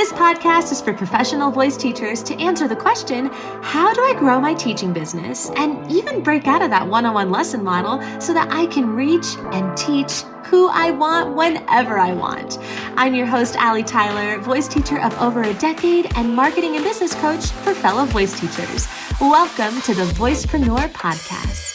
This podcast is for professional voice teachers to answer the question, how do I grow my teaching business and even break out of that one-on-one lesson model so that I can reach and teach who I want whenever I want. I'm your host, Allie Tyler, voice teacher of over a decade and marketing and business coach for fellow voice teachers. Welcome to the Voicepreneur podcast.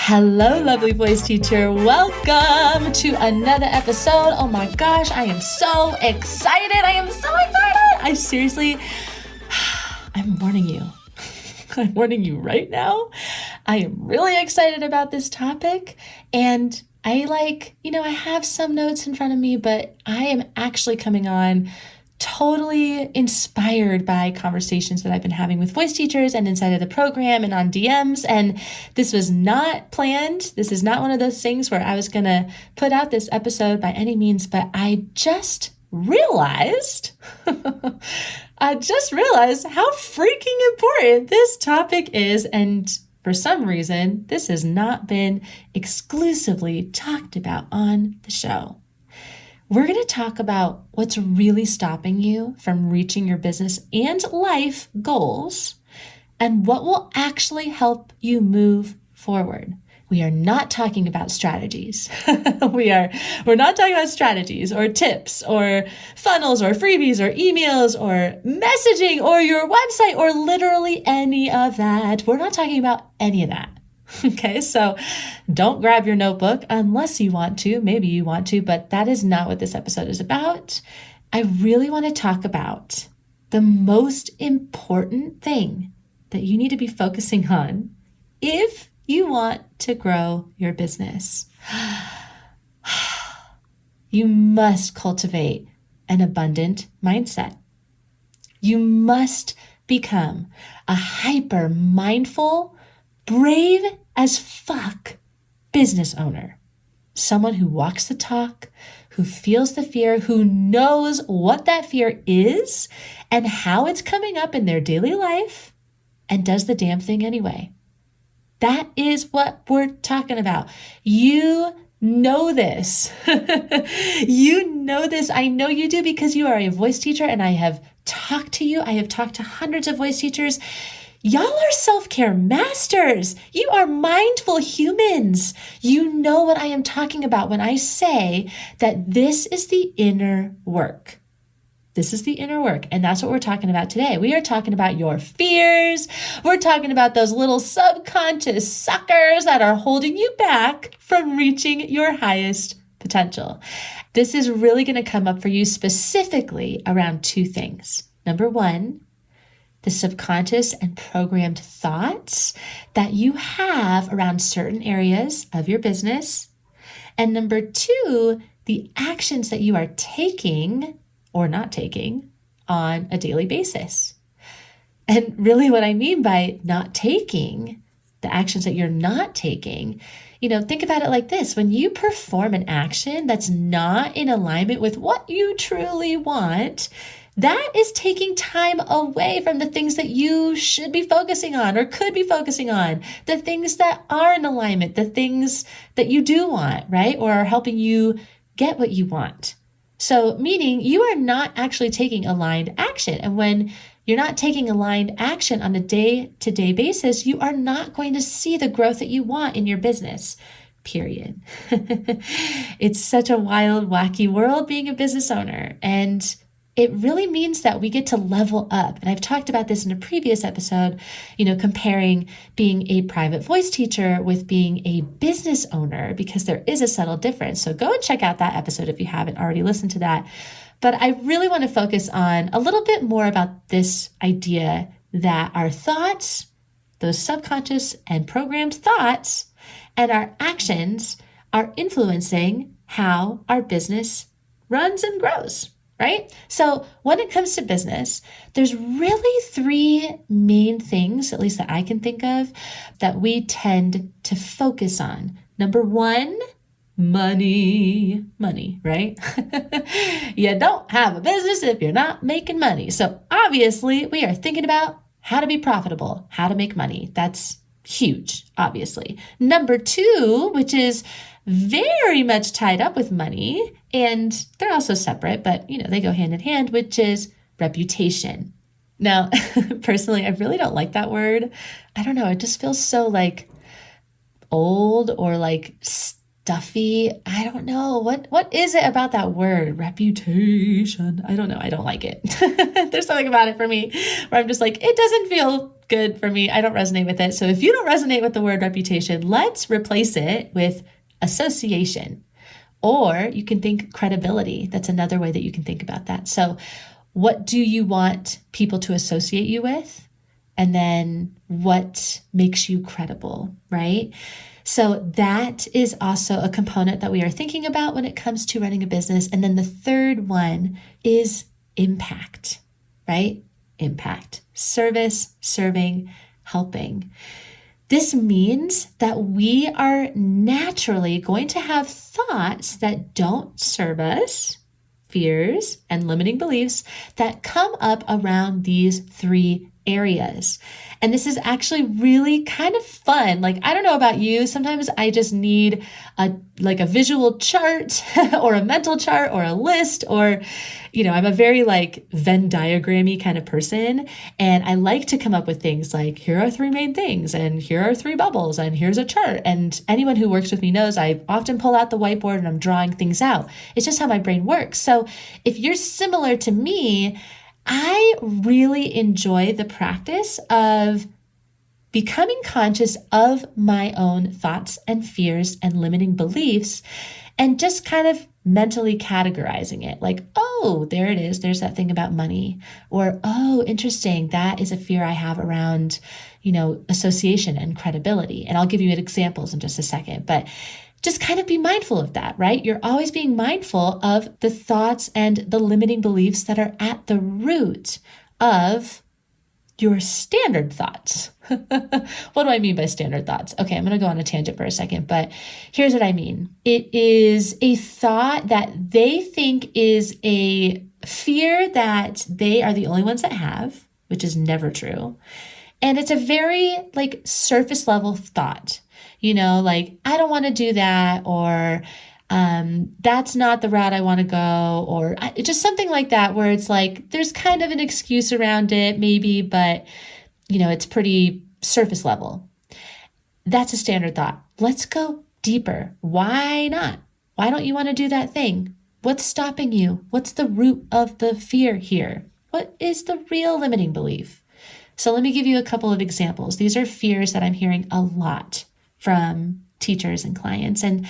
Hello, lovely voice teacher. Welcome to another episode. Oh my gosh, I am so excited. I'm warning you. I'm warning you right now. I am really excited about this topic, and I have some notes in front of me, but I am actually coming on totally inspired by conversations that I've been having with voice teachers and inside of the program and on DMs. And this was not planned. This is not one of those things where I was going to put out this episode by any means, but I just realized how freaking important this topic is. And for some reason, this has not been exclusively talked about on the show. We're going to talk about what's really stopping you from reaching your business and life goals and what will actually help you move forward. We are not talking about strategies. We're not talking about strategies or tips or funnels or freebies or emails or messaging or your website or literally any of that. We're not talking about any of that. Okay, so don't grab your notebook unless you want to. Maybe you want to, but that is not what this episode is about. I really want to talk about the most important thing that you need to be focusing on if you want to grow your business. You must cultivate an abundant mindset. You must become a hyper mindful, brave as fuck business owner. Someone who walks the talk, who feels the fear, who knows what that fear is and how it's coming up in their daily life and does the damn thing anyway. That is what we're talking about. You know this. You know this. I know you do because you are a voice teacher and I have talked to you. I have talked to hundreds of voice teachers. Y'all are self-care masters. You are mindful humans. You know what I am talking about when I say that this is the inner work. This is the inner work, and that's what we're talking about today. We are talking about your fears. We're talking about those little subconscious suckers that are holding you back from reaching your highest potential. This is really going to come up for you specifically around two things. Number one, the subconscious and programmed thoughts that you have around certain areas of your business. And number two, the actions that you are taking or not taking on a daily basis. And really what I mean by not taking, the actions that you're not taking, think about it like this. When you perform an action that's not in alignment with what you truly want, that is taking time away from the things that you should be focusing on or could be focusing on, the things that are in alignment, the things that you do want, right? Or are helping you get what you want. So meaning you are not actually taking aligned action. And when you're not taking aligned action on a day-to-day basis, you are not going to see the growth that you want in your business, period. It's such a wild, wacky world being a business owner. And it really means that we get to level up. And I've talked about this in a previous episode, comparing being a private voice teacher with being a business owner, because there is a subtle difference. So go and check out that episode if you haven't already listened to that. But I really want to focus on a little bit more about this idea that our thoughts, those subconscious and programmed thoughts, and our actions are influencing how our business runs and grows. Right? So when it comes to business, there's really three main things, at least that I can think of, that we tend to focus on. Number one, money, right? You don't have a business if you're not making money. So obviously we are thinking about how to be profitable, how to make money. That's huge, obviously. Number two, which is very much tied up with money, and they're also separate, but they go hand in hand, which is reputation. Now, personally, I really don't like that word. I don't know. It just feels so like old or like stuffy. I don't know. What is it about that word? Reputation. I don't know. I don't like it. There's something about it for me where I'm just like, it doesn't feel good for me. I don't resonate with it. So if you don't resonate with the word reputation, let's replace it with association. Or you can think credibility. That's another way that you can think about that. So what do you want people to associate you with? And then what makes you credible, right? So that is also a component that we are thinking about when it comes to running a business. And then the third one is impact, right? Impact, service, serving, helping. This means that we are naturally going to have thoughts that don't serve us, fears, and limiting beliefs that come up around these three areas. And this is actually really kind of fun. Like, I don't know about you, sometimes I just need a visual chart or a mental chart or a list, or, I'm a very like Venn diagrammy kind of person. And I like to come up with things like, here are three main things, and here are three bubbles, and here's a chart. And anyone who works with me knows I often pull out the whiteboard and I'm drawing things out. It's just how my brain works. So if you're similar to me, I really enjoy the practice of becoming conscious of my own thoughts and fears and limiting beliefs, and just kind of mentally categorizing it. Like, oh, there it is. There's that thing about money. Or, oh, interesting. That is a fear I have around, association and credibility. And I'll give you examples in just a second. But just kind of be mindful of that, right? You're always being mindful of the thoughts and the limiting beliefs that are at the root of your standard thoughts. What do I mean by standard thoughts? Okay, I'm going to go on a tangent for a second, but here's what I mean. It is a thought that they think is a fear that they are the only ones that have, which is never true. And it's a very surface level thought. Like, I don't want to do that, or that's not the route I want to go, or just something like that, where it's like, there's kind of an excuse around it, maybe, but, it's pretty surface level. That's a standard thought. Let's go deeper. Why not? Why don't you want to do that thing? What's stopping you? What's the root of the fear here? What is the real limiting belief? So let me give you a couple of examples. These are fears that I'm hearing a lot from teachers and clients. And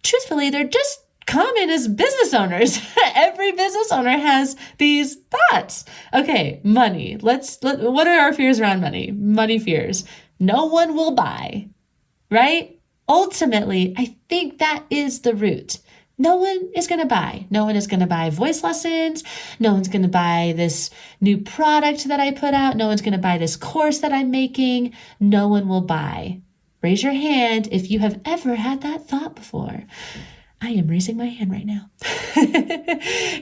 truthfully, they're just common as business owners. Every business owner has these thoughts. Okay, money. What are our fears around money? Money fears. No one will buy, right? Ultimately, I think that is the root. No one is going to buy. No one is going to buy voice lessons. No one's going to buy this new product that I put out. No one's going to buy this course that I'm making. No one will buy. Raise your hand if you have ever had that thought before. I am raising my hand right now.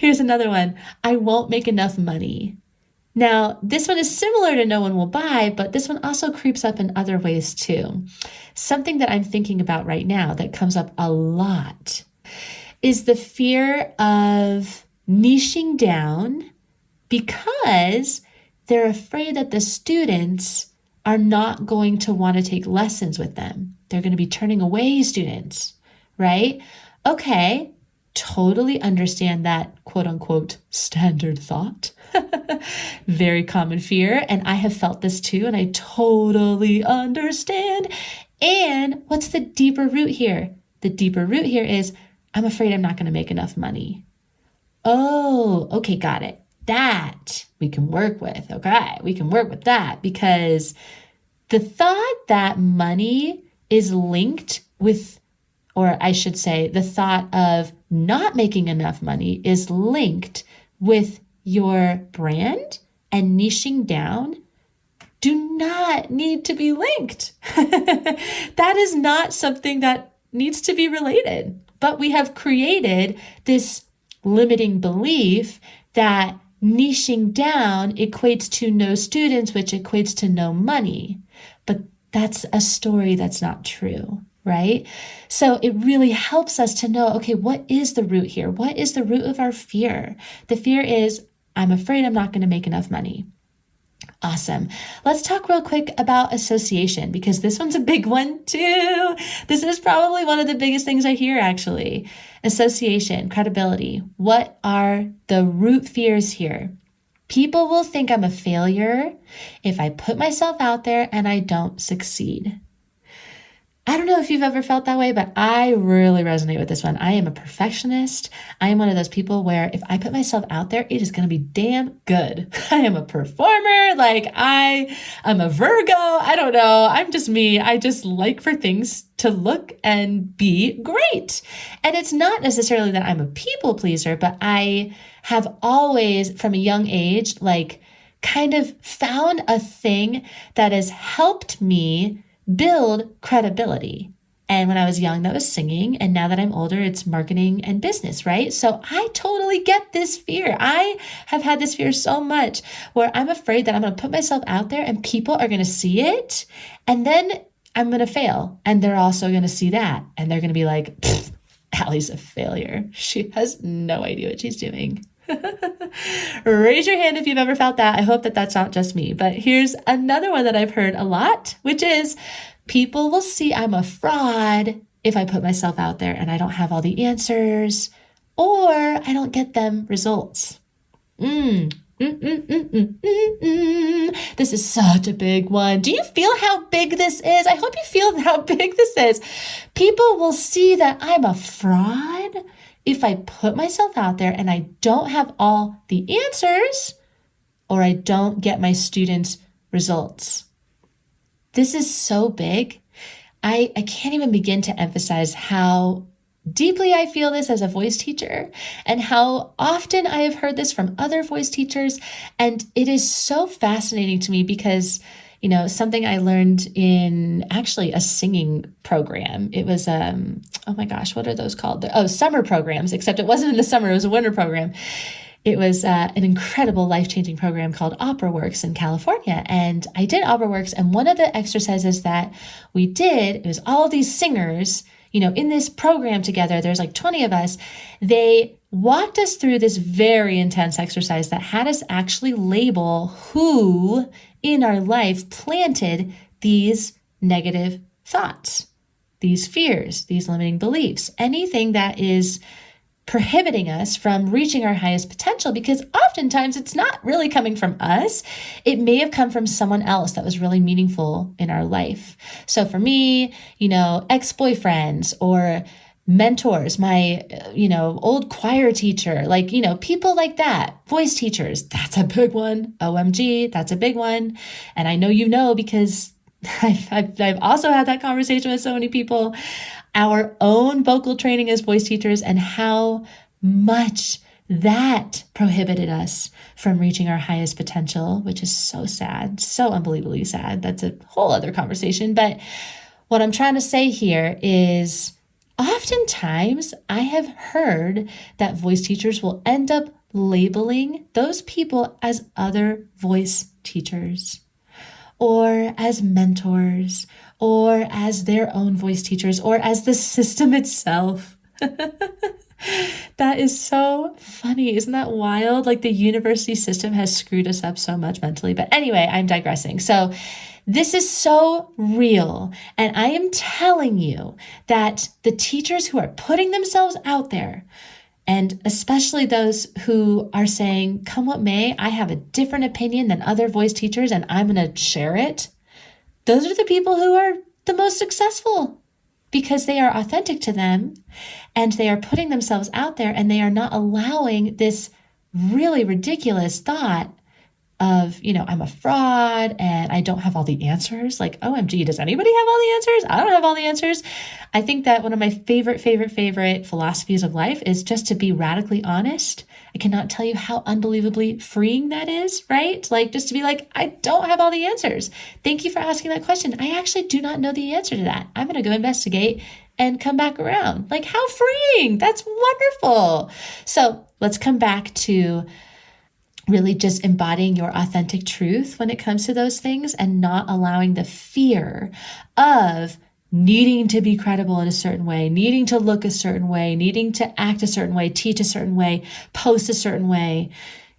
Here's another one. I won't make enough money. Now, this one is similar to no one will buy, but this one also creeps up in other ways too. Something that I'm thinking about right now that comes up a lot is the fear of niching down because they're afraid that the students are not going to want to take lessons with them. They're going to be turning away students, right? Okay, totally understand that quote unquote standard thought. Very common fear. And I have felt this too, and I totally understand. And what's the deeper root here? The deeper root here is, I'm afraid I'm not going to make enough money. Oh, okay, got it. That we can work with. Okay, we can work with that, because the thought that money is linked with, or I should say, the thought of not making enough money is linked with your brand and niching down, do not need to be linked. That is not something that needs to be related. But we have created this limiting belief that niching down equates to no students, which equates to no money. But that's a story that's not true. right? So it really helps us to know, okay, what is the root here? What is the root of our fear? The fear is, I'm afraid I'm not going to make enough money. Awesome. Let's talk real quick about association, because this one's a big one too. This is probably one of the biggest things I hear, actually. Association, credibility. What are the root fears here? People will think I'm a failure if I put myself out there and I don't succeed. I don't know if you've ever felt that way, but I really resonate with this one. I am a perfectionist. I am one of those people where if I put myself out there, it is going to be damn good. I am a performer. I'm a Virgo. I don't know. I'm just me. I just like for things to look and be great. And it's not necessarily that I'm a people pleaser, but I have always, from a young age, kind of found a thing that has helped me build credibility. And when I was young, that was singing. And now that I'm older, it's marketing and business, right? So I totally get this fear. I have had this fear so much where I'm afraid that I'm going to put myself out there and people are going to see it. And then I'm going to fail. And they're also going to see that. And they're going to be like, Allie's a failure. She has no idea what she's doing. Raise your hand if you've ever felt that. I hope that that's not just me. But here's another one that I've heard a lot, which is people will see I'm a fraud if I put myself out there and I don't have all the answers or I don't get them results. This is such a big one. Do you feel how big this is? I hope you feel how big this is. People will see that I'm a fraud if I put myself out there and I don't have all the answers or I don't get my students' results. This is so big. I can't even begin to emphasize how deeply I feel this as a voice teacher and how often I have heard this from other voice teachers. And it is so fascinating to me because something I learned in actually a singing program. It was, oh my gosh, what are those called? Summer programs, except it wasn't in the summer, it was a winter program. It was an incredible life-changing program called Opera Works in California. And I did Opera Works. And one of the exercises that we did, it was all these singers, in this program together, there's 20 of us. They walked us through this very intense exercise that had us actually label who in our life planted these negative thoughts, these fears, these limiting beliefs, anything that is prohibiting us from reaching our highest potential, because oftentimes it's not really coming from us. It may have come from someone else that was really meaningful in our life. So for me, ex-boyfriends or mentors, my, old choir teacher, people like that, voice teachers, that's a big one. OMG, that's a big one. And I know, because I've also had that conversation with so many people, our own vocal training as voice teachers and how much that prohibited us from reaching our highest potential, which is so sad, so unbelievably sad. That's a whole other conversation. But what I'm trying to say here is oftentimes I have heard that voice teachers will end up labeling those people as other voice teachers, or as mentors, or as their own voice teachers, or as the system itself. That is so funny. Isn't that wild? The university system has screwed us up so much mentally. But anyway, I'm digressing. So this is so real. And I am telling you that the teachers who are putting themselves out there, and especially those who are saying, come what may, I have a different opinion than other voice teachers and I'm going to share it. Those are the people who are the most successful because they are authentic to them and they are putting themselves out there and they are not allowing this really ridiculous thought of, I'm a fraud and I don't have all the answers. OMG, does anybody have all the answers? I don't have all the answers. I think that one of my favorite philosophies of life is just to be radically honest. I cannot tell you how unbelievably freeing that is, right? Just to be I don't have all the answers. Thank you for asking that question. I actually do not know the answer to that. I'm going to go investigate and come back around. How freeing. That's wonderful. So let's come back to really just embodying your authentic truth when it comes to those things and not allowing the fear of needing to be credible in a certain way, needing to look a certain way, needing to act a certain way, teach a certain way, post a certain way,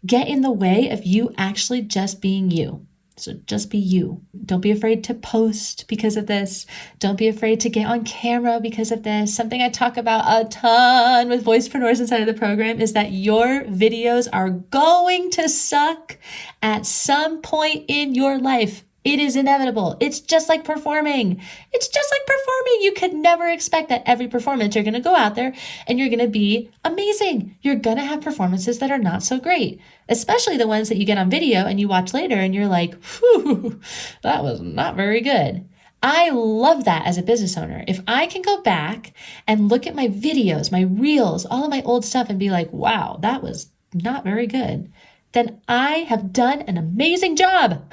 get in the way of you actually just being you. So just be you. Don't be afraid to post because of this. Don't be afraid to get on camera because of this. Something I talk about a ton with voicepreneurs inside of the program is that your videos are going to suck at some point in your life. It is inevitable. It's just like performing. It's just like performing. You could never expect that every performance you're going to go out there and you're going to be amazing. You're going to have performances that are not so great, especially the ones that you get on video and you watch later and you're like, whew, that was not very good. I love that as a business owner. If I can go back and look at my videos, my reels, all of my old stuff and be like, wow, that was not very good, then I have done an amazing job.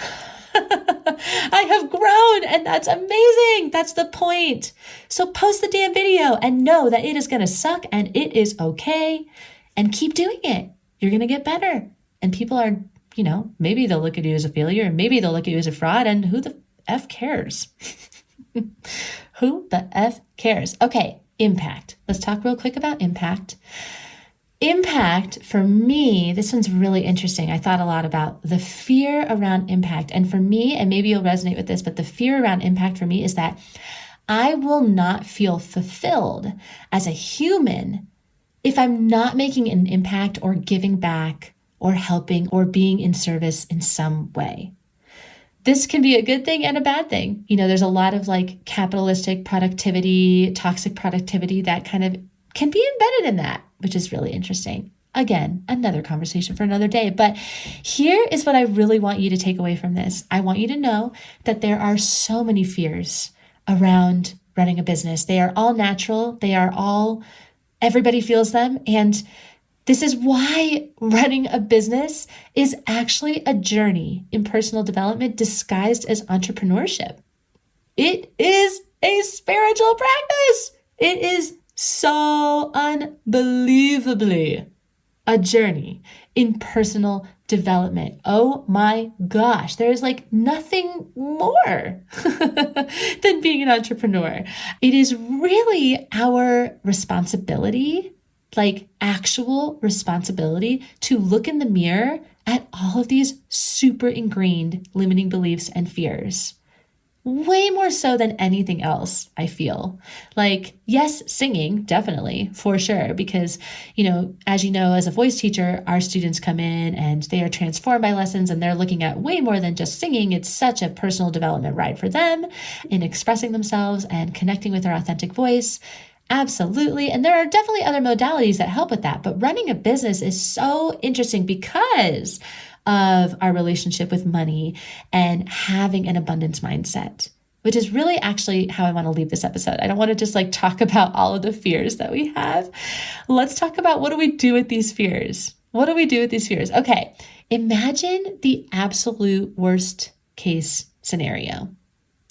I have grown and that's amazing. That's the point. So post the damn video and know that it is going to suck and it is okay, and keep doing it. You're going to get better, and people are, maybe they'll look at you as a failure and maybe they'll look at you as a fraud, and who the F cares? Who the F cares? Okay. Impact. Let's talk real quick about impact. Impact, for me, this one's really interesting. I thought a lot about the fear around impact. And for me, and maybe you'll resonate with this, but the fear around impact for me is that I will not feel fulfilled as a human if I'm not making an impact or giving back or helping or being in service in some way. This can be a good thing and a bad thing. There's a lot of like capitalistic productivity, toxic productivity that kind of can be embedded in that, which is really interesting. Again, another conversation for another day. But here is what I really want you to take away from this. I want you to know that there are so many fears around running a business. They are all natural. Everybody feels them. And this is why running a business is actually a journey in personal development disguised as entrepreneurship. It is a spiritual practice. It is so unbelievably a journey in personal development. Oh my gosh, there is like nothing more than being an entrepreneur. It is really our responsibility, like actual responsibility, to look in the mirror at all of these super ingrained limiting beliefs and fears. Way more so than anything else, I feel. Like, yes, singing, definitely, for sure. Because, as you know, as a voice teacher, our students come in and they are transformed by lessons and they're looking at way more than just singing. It's such a personal development ride for them in expressing themselves and connecting with their authentic voice. Absolutely. And there are definitely other modalities that help with that. But running a business is so interesting because of our relationship with money and having an abundance mindset, which is really actually how I want to leave this episode. I don't want to just like talk about all of the fears that we have. Let's talk about, what do we do with these fears? What do we do with these fears? Okay. Imagine the absolute worst case scenario.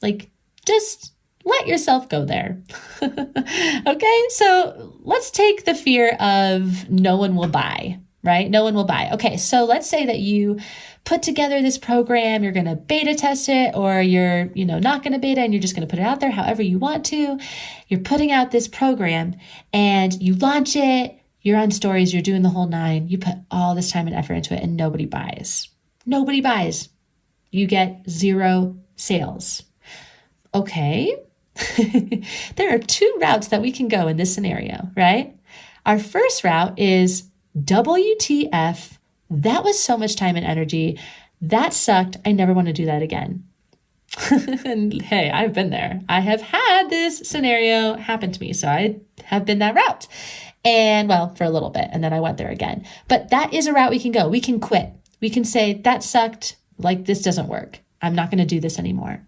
Like, just let yourself go there. Okay. So let's take the fear of no one will buy. Right? No one will buy. Okay, so let's say that you put together this program, you're going to beta test it, or you're, not going to beta and you're just going to put it out there however you want to. You're putting out this program and you launch it, you're on stories, you're doing the whole nine, you put all this time and effort into it and nobody buys. Nobody buys. You get 0 sales. Okay. There are 2 routes that we can go in this scenario, right? Our first route is WTF, that was so much time and energy. That sucked. I never want to do that again. And hey, I've been there. I have had this scenario happen to me. So I have been that route. And well, for a little bit. And then I went there again. But that is a route we can go. We can quit. We can say, that sucked. Like, this doesn't work. I'm not going to do this anymore.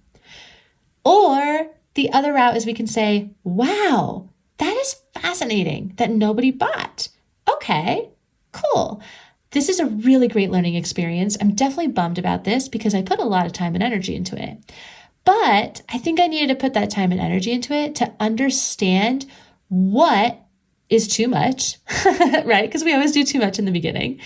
Or the other route is we can say, wow, that is fascinating that nobody bought. Okay, cool. This is a really great learning experience. I'm definitely bummed about this because I put a lot of time and energy into it. But I think I needed to put that time and energy into it to understand what is too much, right? Because we always do too much in the beginning.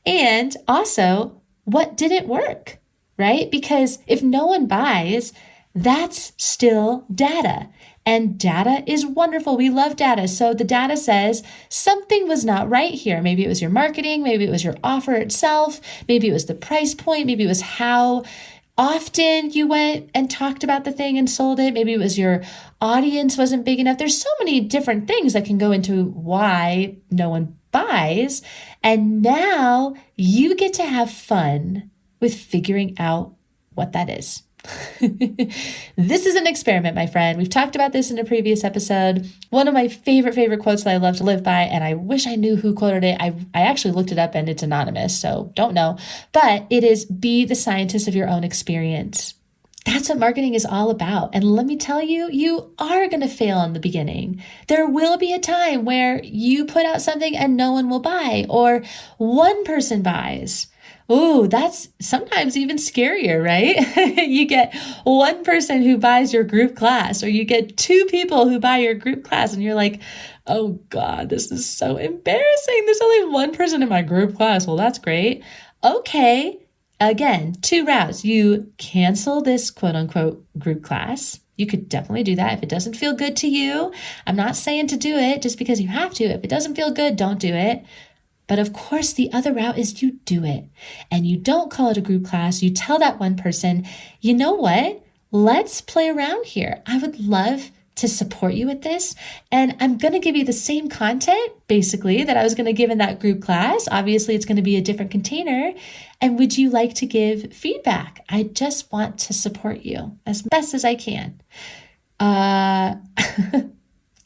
And also, what didn't work, right? Because if no one buys, that's still data. And data is wonderful. We love data. So the data says something was not right here. Maybe it was your marketing. Maybe it was your offer itself. Maybe it was the price point. Maybe it was how often you went and talked about the thing and sold it. Maybe it was your audience wasn't big enough. There's so many different things that can go into why no one buys. And now you get to have fun with figuring out what that is. This is an experiment, my friend. We've talked about this in a previous episode. One of my favorite quotes that I love to live by, and I wish I knew who quoted it. I actually looked it up and it's anonymous, so don't know. But it is, be the scientist of your own experience. That's what marketing is all about. And let me tell you, you are going to fail in the beginning. There will be a time where you put out something and no one will buy, or one person buys. Ooh, that's sometimes even scarier, right? You get one person who buys your group class, or you get two people who buy your group class, and you're like, oh God, this is so embarrassing. There's only one person in my group class. Well, that's great. Okay. Again, two routes. You cancel this quote unquote group class. You could definitely do that if it doesn't feel good to you. I'm not saying to do it just because you have to. If it doesn't feel good, don't do it. But of course, the other route is you do it, and you don't call it a group class. You tell that one person, you know what? Let's play around here. I would love to support you with this. And I'm going to give you the same content, basically, that I was going to give in that group class. Obviously, it's going to be a different container. And would you like to give feedback? I just want to support you as best as I can.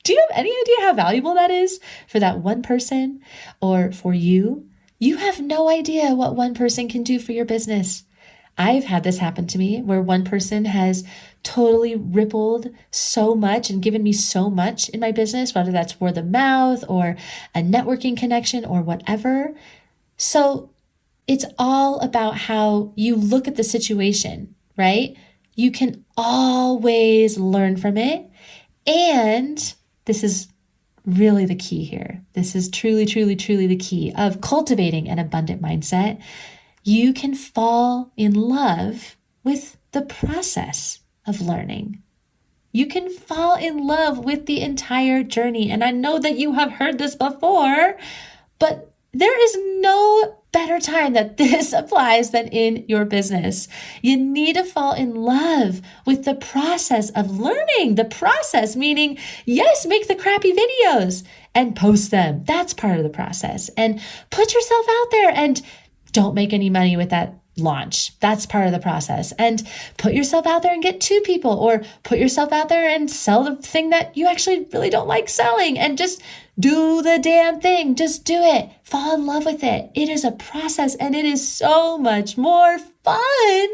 Do you have any idea how valuable that is for that one person or for you? You have no idea what one person can do for your business. I've had this happen to me where one person has totally rippled so much and given me so much in my business, whether that's word of mouth or a networking connection or whatever. So it's all about how you look at the situation, right? You can always learn from it. And this is really the key here. This is truly the key of cultivating an abundant mindset. You can fall in love with the process of learning. You can fall in love with the entire journey. And I know that you have heard this before, but there is no better time that this applies than in your business. You need to fall in love with the process of learning. The process meaning, yes, make the crappy videos and post them. That's part of the process. And put yourself out there and don't make any money with that launch. That's part of the process. And put yourself out there and get two people, or put yourself out there and sell the thing that you actually really don't like selling, and just do the damn thing. Just do it. Fall in love with it. It is a process, and it is so much more fun.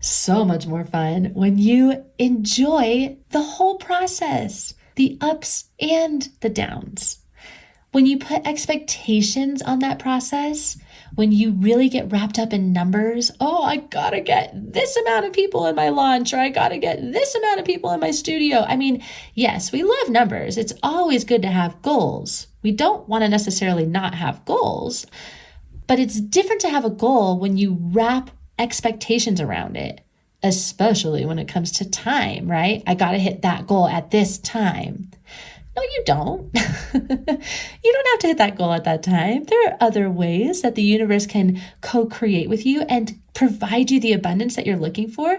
So much more fun when you enjoy the whole process, the ups and the downs. When you put expectations on that process, when you really get wrapped up in numbers, oh, I gotta get this amount of people in my launch, or I gotta get this amount of people in my studio. I mean, yes, we love numbers. It's always good to have goals. We don't want to necessarily not have goals, but it's different to have a goal when you wrap expectations around it, especially when it comes to time, right? I gotta hit that goal at this time. No, you don't. You don't have to hit that goal at that time. There are other ways that the universe can co-create with you and provide you the abundance that you're looking for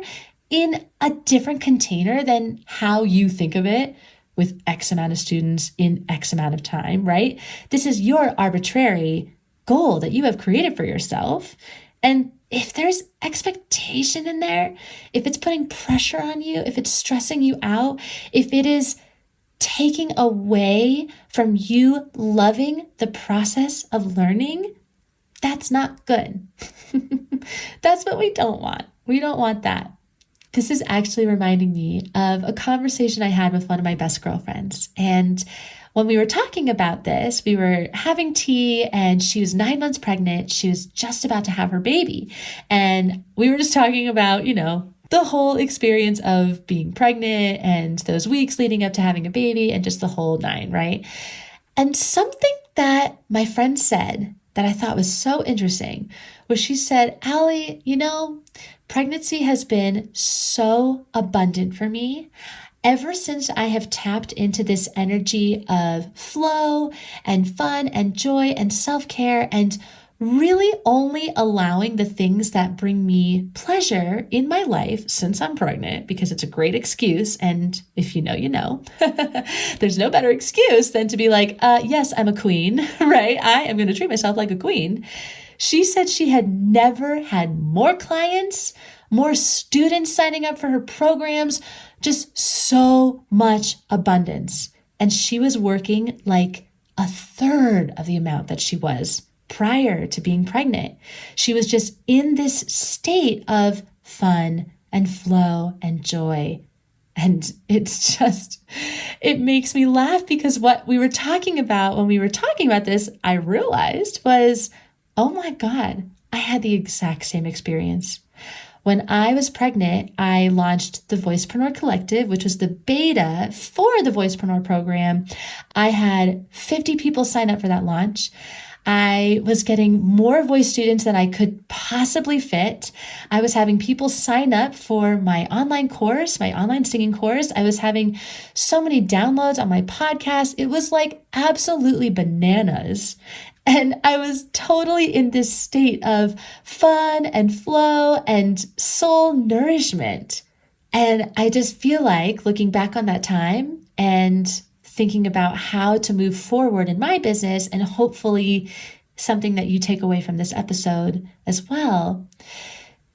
in a different container than how you think of it, with X amount of students in X amount of time, right? This is your arbitrary goal that you have created for yourself. And if there's expectation in there, if it's putting pressure on you, if it's stressing you out, if it is taking away from you loving the process of learning, that's not good. That's what we don't want. We don't want that. This is actually reminding me of a conversation I had with one of my best girlfriends. And when we were talking about this, we were having tea, and she was 9 months pregnant. She was just about to have her baby. And we were just talking about, the whole experience of being pregnant and those weeks leading up to having a baby and just the whole nine, right? And something that my friend said that I thought was so interesting was, she said, Allie, pregnancy has been so abundant for me. ever since I have tapped into this energy of flow and fun and joy and self-care and really only allowing the things that bring me pleasure in my life since I'm pregnant, because it's a great excuse. And if you know, you know, there's no better excuse than to be like, yes, I'm a queen, right? I am going to treat myself like a queen. She said she had never had more clients, more students signing up for her programs, just so much abundance. And she was working like a third of the amount that she was prior to being pregnant. She was just in this state of fun and flow and joy. And it makes me laugh, because what we were talking about when we were talking about this, I realized was, oh my God, I had the exact same experience. When I was pregnant, I launched the Voicepreneur Collective, which was the beta for the Voicepreneur program. I had 50 people sign up for that launch. I was getting more voice students than I could possibly fit. I was having people sign up for my online course, my online singing course. I was having so many downloads on my podcast. It was like absolutely bananas. And I was totally in this state of fun and flow and soul nourishment. And I just feel like looking back on that time and thinking about how to move forward in my business, and hopefully something that you take away from this episode as well,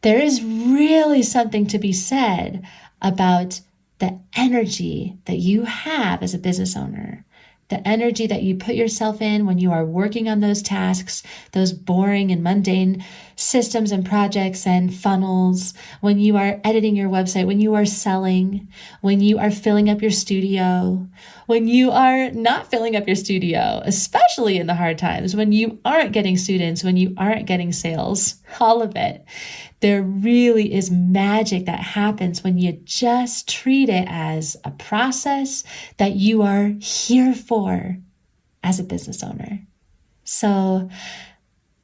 there is really something to be said about the energy that you have as a business owner. The energy that you put yourself in when you are working on those tasks, those boring and mundane systems and projects and funnels, when you are editing your website, when you are selling, when you are filling up your studio, when you are not filling up your studio, especially in the hard times, when you aren't getting students, when you aren't getting sales, all of it. There really is magic that happens when you just treat it as a process that you are here for as a business owner. So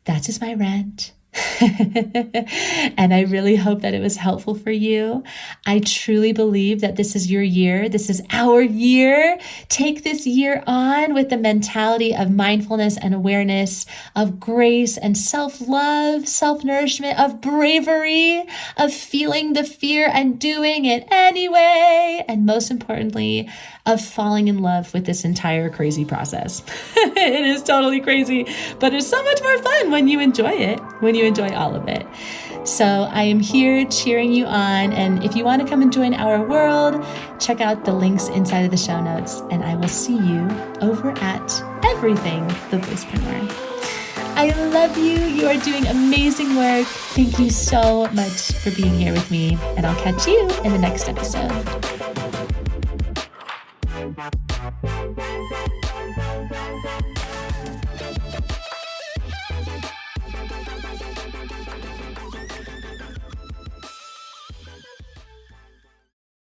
that's just my rant. And I really hope that it was helpful for you. I truly believe that this is your year. This is our year. Take this year on with the mentality of mindfulness and awareness, of grace and self-love, self-nourishment, of bravery, of feeling the fear and doing it anyway. And most importantly, of falling in love with this entire crazy process. It is totally crazy, but it's so much more fun when you enjoy it, when you enjoy all of it. So I am here cheering you on. And if you want to come and join our world, check out the links inside of the show notes. And I will see you over at Everything the Voicepreneur. I love you. You are doing amazing work. Thank you so much for being here with me. And I'll catch you in the next episode.